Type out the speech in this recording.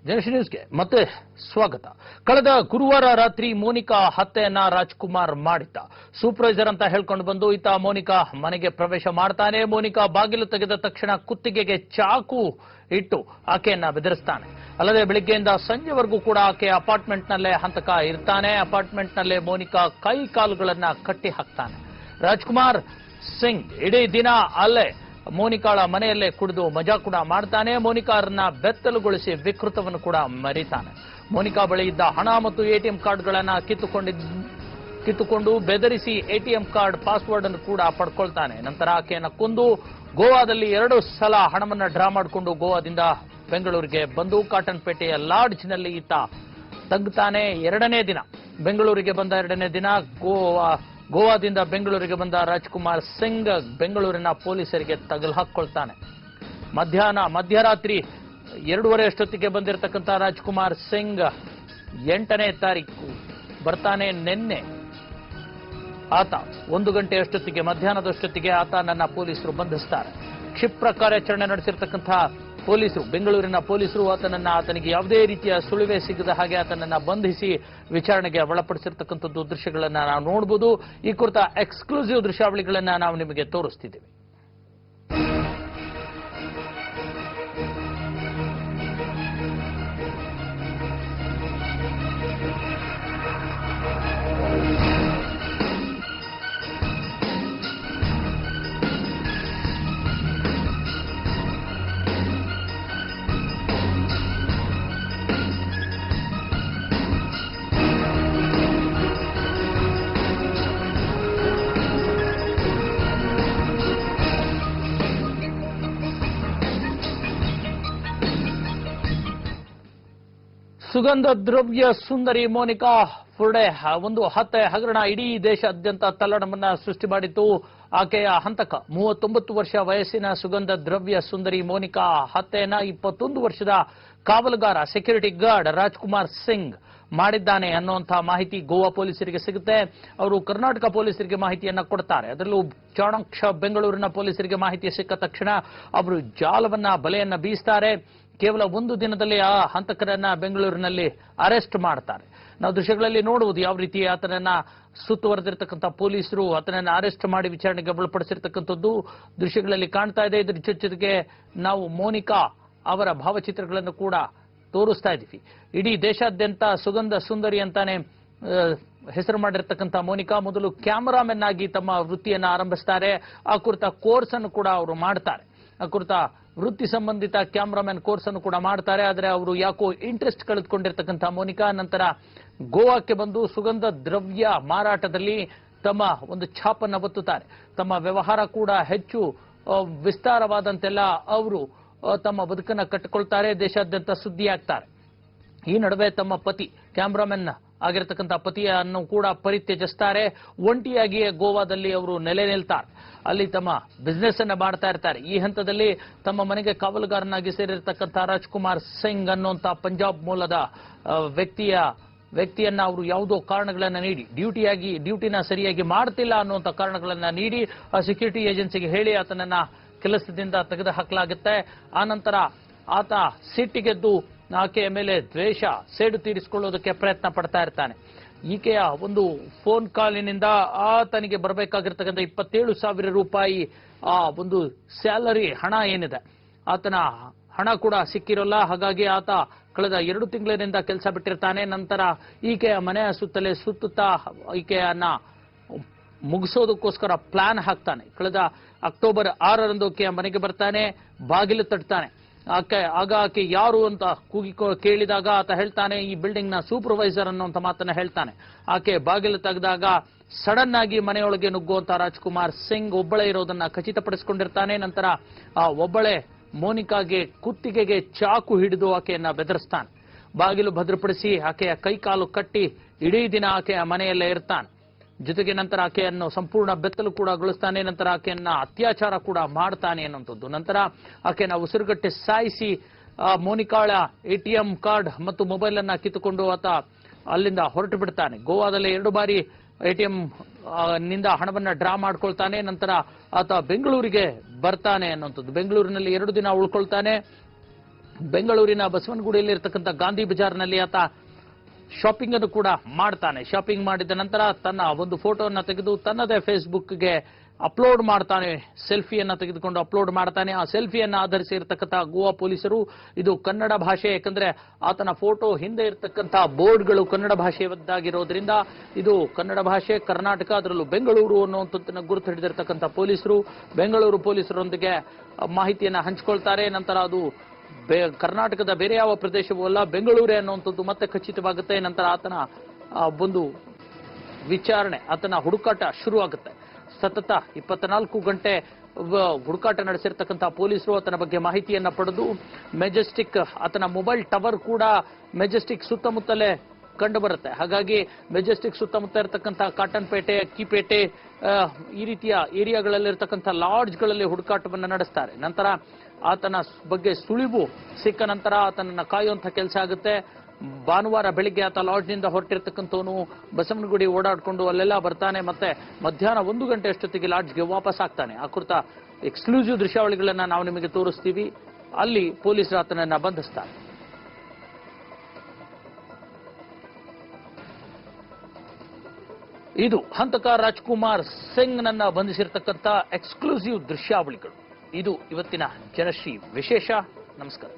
ಜನಶ್ ನ್ಯೂಸ್ಗೆ ಮತ್ತೆ ಸ್ವಾಗತ. ಕಳೆದ ಗುರುವಾರ ರಾತ್ರಿ ಮೋನಿಕಾ ಹತ್ಯೆಯನ್ನ ರಾಜ್ಕುಮಾರ್ ಮಾಡಿದ್ದ. ಸೂಪರ್ವೈಸರ್ ಅಂತ ಹೇಳ್ಕೊಂಡು ಬಂದು ಈತ ಮೋನಿಕಾ ಮನೆಗೆ ಪ್ರವೇಶ ಮಾಡ್ತಾನೆ. ಮೋನಿಕಾ ಬಾಗಿಲು ತೆಗೆದ ತಕ್ಷಣ ಕುತ್ತಿಗೆಗೆ ಚಾಕು ಇಟ್ಟು ಆಕೆಯನ್ನ ಬೆದರಿಸ್ತಾನೆ. ಅಲ್ಲದೆ ಬೆಳಿಗ್ಗೆಯಿಂದ ಸಂಜೆವರೆಗೂ ಕೂಡ ಆಕೆ ಅಪಾರ್ಟ್ಮೆಂಟ್ನಲ್ಲೇ ಹಂತಕ ಇರ್ತಾನೆ. ಅಪಾರ್ಟ್ಮೆಂಟ್ನಲ್ಲೇ ಮೋನಿಕಾ ಕೈ ಕಾಲುಗಳನ್ನ ಕಟ್ಟಿ ಹಾಕ್ತಾನೆ. ರಾಜ್ಕುಮಾರ್ ಸಿಂಗ್ ಇಡೀ ದಿನ ಅಲ್ಲೇ ಮೋನಿಕಾಳ ಮನೆಯಲ್ಲೇ ಕುಡಿದು ಮಜಾ ಕೂಡ ಮಾಡ್ತಾನೆ. ಮೋನಿಕಾರನ್ನ ಬೆತ್ತಲುಗೊಳಿಸಿ ವಿಕೃತವನ್ನು ಕೂಡ ಮರಿತಾನೆ. ಮೋನಿಕಾ ಬಳಿ ಇದ್ದ ಹಣ ಮತ್ತು ಎಟಿಎಂ ಕಾರ್ಡ್ಗಳನ್ನ ಕಿತ್ತುಕೊಂಡು ಬೆದರಿಸಿ ಎಟಿಎಂ ಕಾರ್ಡ್ ಪಾಸ್ವರ್ಡ್ ಅನ್ನು ಕೂಡ ಪಡ್ಕೊಳ್ತಾನೆ. ನಂತರ ಆಕೆಯನ್ನ ಕೊಂದು ಗೋವಾದಲ್ಲಿ 2 ಸಲ ಹಣವನ್ನ ಡ್ರಾ ಮಾಡಿಕೊಂಡು ಗೋವಾದಿಂದ ಬೆಂಗಳೂರಿಗೆ ಬಂದು ಕಾಟನ್ಪೇಟೆಯ ಲಾಡ್ಜ್ನಲ್ಲಿ ಈತ ತಂಗುತ್ತಾನೆ. 2ನೇ ದಿನ ಬೆಂಗಳೂರಿಗೆ ಬಂದ 2ನೇ ದಿನ ಗೋವಾದಿಂದ ಬೆಂಗಳೂರಿಗೆ ಬಂದ ರಾಜ್ಕುಮಾರ್ ಸಿಂಗ್ ಬೆಂಗಳೂರಿನ ಪೊಲೀಸರಿಗೆ ತಗಲು ಹಾಕೊಳ್ತಾನೆ. ಮಧ್ಯರಾತ್ರಿ 2:30 ಅಷ್ಟೊತ್ತಿಗೆ ಬಂದಿರತಕ್ಕಂಥ ರಾಜ್ಕುಮಾರ್ ಸಿಂಗ್ 8ನೇ ತಾರೀಕು ಬರ್ತಾನೆ. ನಿನ್ನೆ ಆತ 1 ಗಂಟೆ ಅಷ್ಟೊತ್ತಿಗೆ ಮಧ್ಯಾಹ್ನದಷ್ಟೊತ್ತಿಗೆ ಆತನನ್ನ ಪೊಲೀಸರು ಬಂಧಿಸ್ತಾರೆ. ಕ್ಷಿಪ್ರ ಕಾರ್ಯಾಚರಣೆ ನಡೆಸಿರ್ತಕ್ಕಂಥ ಪೊಲೀಸರು, ಬೆಂಗಳೂರಿನ ಪೊಲೀಸರು ಆತನಿಗೆ ಯಾವುದೇ ರೀತಿಯ ಸುಳಿವೆ ಸಿಗದ ಹಾಗೆ ಆತನನ್ನ ಬಂಧಿಸಿ ವಿಚಾರಣೆಗೆ ಒಳಪಡಿಸಿರ್ತಕ್ಕಂಥದ್ದು ದೃಶ್ಯಗಳನ್ನ ನಾವು ನೋಡಬಹುದು. ಈ ಕುರಿತ ಎಕ್ಸ್ಕ್ಲೂಸಿವ್ ದೃಶ್ಯಾವಳಿಗಳನ್ನ ನಾವು ನಿಮಗೆ ತೋರಿಸ್ತಿದ್ದೇವೆ. ಸುಗಂಧ ದ್ರವ್ಯ ಸುಂದರಿ ಮೋನಿಕಾ ಫುರ್ಡೆ ಒಂದು ಹತ್ಯೆ ಹಗರಣ ಇಡೀ ದೇಶಾದ್ಯಂತ ತಲ್ಲಣವನ್ನ ಸೃಷ್ಟಿ ಮಾಡಿತ್ತು. ಆಕೆಯ ಹಂತಕ 39 ವರ್ಷ ವಯಸ್ಸಿನ ಸುಗಂಧ ದ್ರವ್ಯ ಸುಂದರಿ ಮೋನಿಕಾ ಹತ್ಯೆಯನ್ನ 21 ವರ್ಷದ ಕಾವಲುಗಾರ ಸೆಕ್ಯೂರಿಟಿ ಗಾರ್ಡ್ ರಾಜ್ಕುಮಾರ್ ಸಿಂಗ್ ಮಾಡಿದ್ದಾನೆ ಅನ್ನುವಂತಹ ಮಾಹಿತಿ ಗೋವಾ ಪೊಲೀಸರಿಗೆ ಸಿಗುತ್ತೆ. ಅವರು ಕರ್ನಾಟಕ ಪೊಲೀಸರಿಗೆ ಮಾಹಿತಿಯನ್ನ ಕೊಡ್ತಾರೆ. ಅದರಲ್ಲೂ ಚಾಣಕ್ಷ ಬೆಂಗಳೂರಿನ ಪೊಲೀಸರಿಗೆ ಮಾಹಿತಿ ಸಿಕ್ಕ ತಕ್ಷಣ ಅವರು ಬಲೆಯನ್ನ ಬೀಸ್ತಾರೆ. ಕೇವಲ 1 ದಿನದಲ್ಲಿ ಆ ಹಂತಕರನ್ನ ಬೆಂಗಳೂರಿನಲ್ಲಿ ಅರೆಸ್ಟ್ ಮಾಡ್ತಾರೆ. ನಾವು ದೃಶ್ಯಗಳಲ್ಲಿ ನೋಡುವುದು ಯಾವ ರೀತಿ ಆತನನ್ನ ಸುತ್ತುವರೆದಿರ್ತಕ್ಕಂಥ ಪೊಲೀಸರು ಆತನನ್ನ ಅರೆಸ್ಟ್ ಮಾಡಿ ವಿಚಾರಣೆಗೆ ಒಳಪಡಿಸಿರ್ತಕ್ಕಂಥದ್ದು ದೃಶ್ಯಗಳಲ್ಲಿ ಕಾಣ್ತಾ ಇದೆ. ಇದ್ರ ಜೊತೆಗೆ ನಾವು ಮೋನಿಕಾ ಅವರ ಭಾವಚಿತ್ರಗಳನ್ನು ಕೂಡ ತೋರಿಸ್ತಾ ಇದ್ದೀವಿ. ಇಡೀ ದೇಶಾದ್ಯಂತ ಸುಗಂಧ ಸುಂದರಿ ಅಂತಾನೆ ಹೆಸರು ಮಾಡಿರ್ತಕ್ಕಂಥ ಮೋನಿಕಾ ಮೊದಲು ಕ್ಯಾಮರಾಮನ್ ಆಗಿ ತಮ್ಮ ವೃತ್ತಿಯನ್ನ ಆರಂಭಿಸ್ತಾರೆ. ಆ ಕುರಿತ ಕೋರ್ಸ್ ಅನ್ನು ಕೂಡ ಅವರು ಮಾಡ್ತಾರೆ. ಆ ಕುರಿತ ವೃತ್ತಿ ಸಂಬಂಧಿತ ಕ್ಯಾಮ್ರಾಮನ್ ಕೋರ್ಸ್ ಅನ್ನು ಕೂಡ ಮಾಡ್ತಾರೆ. ಆದರೆ ಅವರು ಯಾಕೋ ಇಂಟ್ರೆಸ್ಟ್ ಕಳೆದುಕೊಂಡಿರ್ತಕ್ಕಂಥ ಮೋನಿಕಾ ನಂತರ ಗೋವಾಕ್ಕೆ ಬಂದು ಸುಗಂಧ ದ್ರವ್ಯ ಮಾರಾಟದಲ್ಲಿ ತಮ್ಮ ಒಂದು ಛಾಪನ್ನ ಒತ್ತುತ್ತಾರೆ. ತಮ್ಮ ವ್ಯವಹಾರ ಕೂಡ ಹೆಚ್ಚು ವಿಸ್ತಾರವಾದಂತೆಲ್ಲ ಅವರು ತಮ್ಮ ಬದುಕನ್ನು ಕಟ್ಟಿಕೊಳ್ತಾರೆ. ದೇಶಾದ್ಯಂತ ಸುದ್ದಿಯಾಗ್ತಾರೆ. ಈ ನಡುವೆ ತಮ್ಮ ಪತಿ ಕ್ಯಾಮ್ರಾಮನ್ ಆಗಿರತಕ್ಕಂಥ ಪತಿಯನ್ನು ಕೂಡ ಪರಿತ್ಯಜಿಸ್ತಾರೆ. ಒಂಟಿಯಾಗಿಯೇ ಗೋವಾದಲ್ಲಿ ಅವರು ನೆಲೆ ನಿಲ್ತಾರೆ. ಅಲ್ಲಿ ತಮ್ಮ ಬಿಸ್ನೆಸ್ ಅನ್ನ ಮಾಡ್ತಾ ಇರ್ತಾರೆ. ಈ ಹಂತದಲ್ಲಿ ತಮ್ಮ ಮನೆಗೆ ಕಾವಲುಗಾರನಾಗಿ ಸೇರಿರ್ತಕ್ಕಂಥ ರಾಜ್ಕುಮಾರ್ ಸಿಂಗ್ ಅನ್ನುವಂಥ ಪಂಜಾಬ್ ಮೂಲದ ವ್ಯಕ್ತಿಯನ್ನ ಅವರು ಯಾವುದೋ ಕಾರಣಗಳನ್ನ ನೀಡಿ ಡ್ಯೂಟಿನ ಸರಿಯಾಗಿ ಮಾಡ್ತಿಲ್ಲ ಅನ್ನುವಂಥ ಕಾರಣಗಳನ್ನ ನೀಡಿ ಆ ಸೆಕ್ಯೂರಿಟಿ ಏಜೆನ್ಸಿಗೆ ಹೇಳಿ ಆತನನ್ನ ಕೆಲಸದಿಂದ ತೆಗೆದು ಹಾಕಲಾಗುತ್ತೆ. ಆನಂತರ ಆತ ಸಿಟ್ಟಿಗೆದ್ದು ಆಕೆಯ ಮೇಲೆ ದ್ವೇಷ ಸೇಡು ತೀರಿಸಿಕೊಳ್ಳೋದಕ್ಕೆ ಪ್ರಯತ್ನ ಪಡ್ತಾ ಇರ್ತಾನೆ. ಈಕೆಯ ಒಂದು ಫೋನ್ ಕಾಲಿನಿಂದ ಆತನಿಗೆ ಬರಬೇಕಾಗಿರ್ತಕ್ಕಂಥ 27,000 ರೂಪಾಯಿ ಆ ಒಂದು ಸ್ಯಾಲರಿ ಹಣ ಏನಿದೆ ಆತನ ಹಣ ಕೂಡ ಸಿಕ್ಕಿರೋಲ್ಲ. ಹಾಗಾಗಿ ಆತ ಕಳೆದ 2 ತಿಂಗಳಿನಿಂದ ಕೆಲಸ ಬಿಟ್ಟಿರ್ತಾನೆ. ನಂತರ ಈಕೆಯ ಮನೆಯ ಸುತ್ತಲೇ ಸುತ್ತುತ್ತಾ ಈಕೆಯನ್ನ ಮುಗಿಸೋದಕ್ಕೋಸ್ಕರ ಪ್ಲಾನ್ ಹಾಕ್ತಾನೆ. ಕಳೆದ ಅಕ್ಟೋಬರ್ 6ರಂದು ಆಕೆಯ ಮನೆಗೆ ಬರ್ತಾನೆ, ಬಾಗಿಲು ತಟ್ತಾನೆ. ಆಕೆ ಯಾರು ಅಂತ ಕೂಗಿ ಕೇಳಿದಾಗ ಆತ ಹೇಳ್ತಾನೆ ಈ ಬಿಲ್ಡಿಂಗ್ ನ ಸೂಪರ್ವೈಸರ್ ಅನ್ನುವಂತ ಮಾತನ್ನ ಹೇಳ್ತಾನೆ. ಆಕೆ ಬಾಗಿಲು ತೆಗೆದಾಗ ಸಡನ್ ಆಗಿ ಮನೆಯೊಳಗೆ ನುಗ್ಗುವಂತ ರಾಜ್ಕುಮಾರ್ ಸಿಂಗ್ ಒಬ್ಬಳೇ ಇರೋದನ್ನ ಖಚಿತಪಡಿಸಿಕೊಂಡಿರ್ತಾನೆ. ನಂತರ ಆ ಒಬ್ಬಳೇ ಮೋನಿಕಾಗೆ ಕುತ್ತಿಗೆಗೆ ಚಾಕು ಹಿಡಿದು ಆಕೆಯನ್ನ ಬೆದರಿಸ್ತಾನೆ. ಬಾಗಿಲು ಭದ್ರಪಡಿಸಿ ಆಕೆಯ ಕೈಕಾಲು ಕಟ್ಟಿ ಇಡೀ ದಿನ ಆಕೆಯ ಮನೆಯಲ್ಲೇ ಇರ್ತಾನೆ. ಜೊತೆಗೆ ನಂತರ ಆಕೆಯನ್ನು ಸಂಪೂರ್ಣ ಬೆತ್ತಲು ಕೂಡ ಗೊಳಿಸ್ತಾನೆ. ನಂತರ ಆಕೆಯನ್ನ ಅತ್ಯಾಚಾರ ಕೂಡ ಮಾಡ್ತಾನೆ ಅನ್ನುವಂಥದ್ದು. ನಂತರ ಆಕೆಯನ್ನ ಉಸಿರುಗಟ್ಟೆ ಸಾಯಿಸಿ ಮೋನಿಕಾಳ ಎಟಿಎಂ ಕಾರ್ಡ್ ಮತ್ತು ಮೊಬೈಲ್ ಅನ್ನ ಕಿತ್ತುಕೊಂಡು ಆತ ಅಲ್ಲಿಂದ ಹೊರಟು ಬಿಡ್ತಾನೆ. ಗೋವಾದಲ್ಲಿ 2 ಬಾರಿ ಎಟಿಎಂ ನಿಂದ ಹಣವನ್ನ ಡ್ರಾ ಮಾಡ್ಕೊಳ್ತಾನೆ. ನಂತರ ಆತ ಬೆಂಗಳೂರಿಗೆ ಬರ್ತಾನೆ ಅನ್ನುವಂಥದ್ದು. ಬೆಂಗಳೂರಿನಲ್ಲಿ 2 ದಿನ ಉಳ್ಕೊಳ್ತಾನೆ. ಬೆಂಗಳೂರಿನ ಬಸವನಗುಡಿಯಲ್ಲಿರ್ತಕ್ಕಂಥ ಗಾಂಧಿ ಬಜಾರ್ನಲ್ಲಿ ಆತ ಶಾಪಿಂಗ್ ಅನ್ನು ಕೂಡ ಮಾಡ್ತಾನೆ. ಶಾಪಿಂಗ್ ಮಾಡಿದ ನಂತರ ತನ್ನ ಒಂದು ಫೋಟೋವನ್ನು ತೆಗೆದು ತನ್ನದೇ ಫೇಸ್ಬುಕ್ಗೆ ಅಪ್ಲೋಡ್ ಮಾಡ್ತಾನೆ. ಸೆಲ್ಫಿಯನ್ನ ತೆಗೆದುಕೊಂಡು ಅಪ್ಲೋಡ್ ಮಾಡ್ತಾನೆ. ಆ ಸೆಲ್ಫಿಯನ್ನ ಆಧರಿಸಿ ಇರತಕ್ಕಂಥ ಗೋವಾ ಪೊಲೀಸರು ಇದು ಕನ್ನಡ ಭಾಷೆ, ಯಾಕಂದ್ರೆ ಆತನ ಫೋಟೋ ಹಿಂದೆ ಇರತಕ್ಕಂಥ ಬೋರ್ಡ್ಗಳು ಕನ್ನಡ ಭಾಷೆಯದ್ದಾಗಿರೋದ್ರಿಂದ ಇದು ಕನ್ನಡ ಭಾಷೆ, ಕರ್ನಾಟಕ, ಅದರಲ್ಲೂ ಬೆಂಗಳೂರು ಅನ್ನುವಂಥದ್ದನ್ನು ಗುರುತು ಹಿಡಿದಿರ್ತಕ್ಕಂಥ ಪೊಲೀಸರು ಬೆಂಗಳೂರು ಪೊಲೀಸರೊಂದಿಗೆ ಮಾಹಿತಿಯನ್ನ ಹಂಚಿಕೊಳ್ತಾರೆ. ನಂತರ ಅದು ಕರ್ನಾಟಕದ ಬೇರೆ ಯಾವ ಪ್ರದೇಶವೂ ಅಲ್ಲ, ಬೆಂಗಳೂರೇ ಅನ್ನುವಂಥದ್ದು ಮತ್ತೆ ಖಚಿತವಾಗುತ್ತೆ. ನಂತರ ಆತನ ಒಂದು ವಿಚಾರಣೆ, ಆತನ ಹುಡುಕಾಟ ಶುರುವಾಗುತ್ತೆ. ಸತತ 24 ಗಂಟೆ ಹುಡುಕಾಟ ನಡೆಸಿರ್ತಕ್ಕಂಥ ಪೊಲೀಸರು ಆತನ ಬಗ್ಗೆ ಮಾಹಿತಿಯನ್ನ ಪಡೆದು ಮೆಜೆಸ್ಟಿಕ್, ಆತನ ಮೊಬೈಲ್ ಟವರ್ ಕೂಡ ಮೆಜೆಸ್ಟಿಕ್ ಸುತ್ತಮುತ್ತಲೇ ಕಂಡು ಬರುತ್ತೆ. ಹಾಗಾಗಿ ಮೆಜೆಸ್ಟಿಕ್ ಸುತ್ತಮುತ್ತ ಇರತಕ್ಕಂಥ ಕಾಟನ್ಪೇಟೆ, ಅಕ್ಕಿಪೇಟೆ ಈ ರೀತಿಯ ಏರಿಯಾಗಳಲ್ಲಿರ್ತಕ್ಕಂಥ ಲಾಡ್ಜ್ಗಳಲ್ಲಿ ಹುಡುಕಾಟವನ್ನು ನಡೆಸ್ತಾರೆ. ನಂತರ ಆತನ ಬಗ್ಗೆ ಸುಳಿವು ಸಿಕ್ಕ ನಂತರ ಆತನನ್ನ ಕಾಯುವಂಥ ಕೆಲಸ ಆಗುತ್ತೆ. ಭಾನುವಾರ ಬೆಳಿಗ್ಗೆ ಆತ ಲಾಡ್ಜ್ನಿಂದ ಹೊರಟಿರ್ತಕ್ಕಂಥವನು ಬಸವನಗುಡಿ ಓಡಾಡಿಕೊಂಡು ಅಲ್ಲೆಲ್ಲ ಬರ್ತಾನೆ. ಮತ್ತೆ ಮಧ್ಯಾಹ್ನ 1 ಗಂಟೆ ಅಷ್ಟೊತ್ತಿಗೆ ಲಾಡ್ಜ್ಗೆ ವಾಪಸ್ ಆಗ್ತಾನೆ. ಆ ಕುರಿತ ಎಕ್ಸ್ಕ್ಲೂಸಿವ್ ದೃಶ್ಯಾವಳಿಗಳನ್ನ ನಾವು ನಿಮಗೆ ತೋರಿಸ್ತೀವಿ. ಅಲ್ಲಿ ಪೊಲೀಸರು ಆತನನ್ನ ಬಂಧಿಸ್ತಾರೆ. ಇದು ಹಂತಕ ರಾಜ್ಕುಮಾರ್ ಸಿಂಗ್ ನನ್ನ ಬಂಧಿಸಿರ್ತಕ್ಕಂಥ ಎಕ್ಸ್ಕ್ಲೂಸಿವ್ ದೃಶ್ಯಾವಳಿಗಳು. ಇದು ಇವತ್ತಿನ ಜನಶ್ರೀ ವಿಶೇಷ. ನಮಸ್ಕಾರ.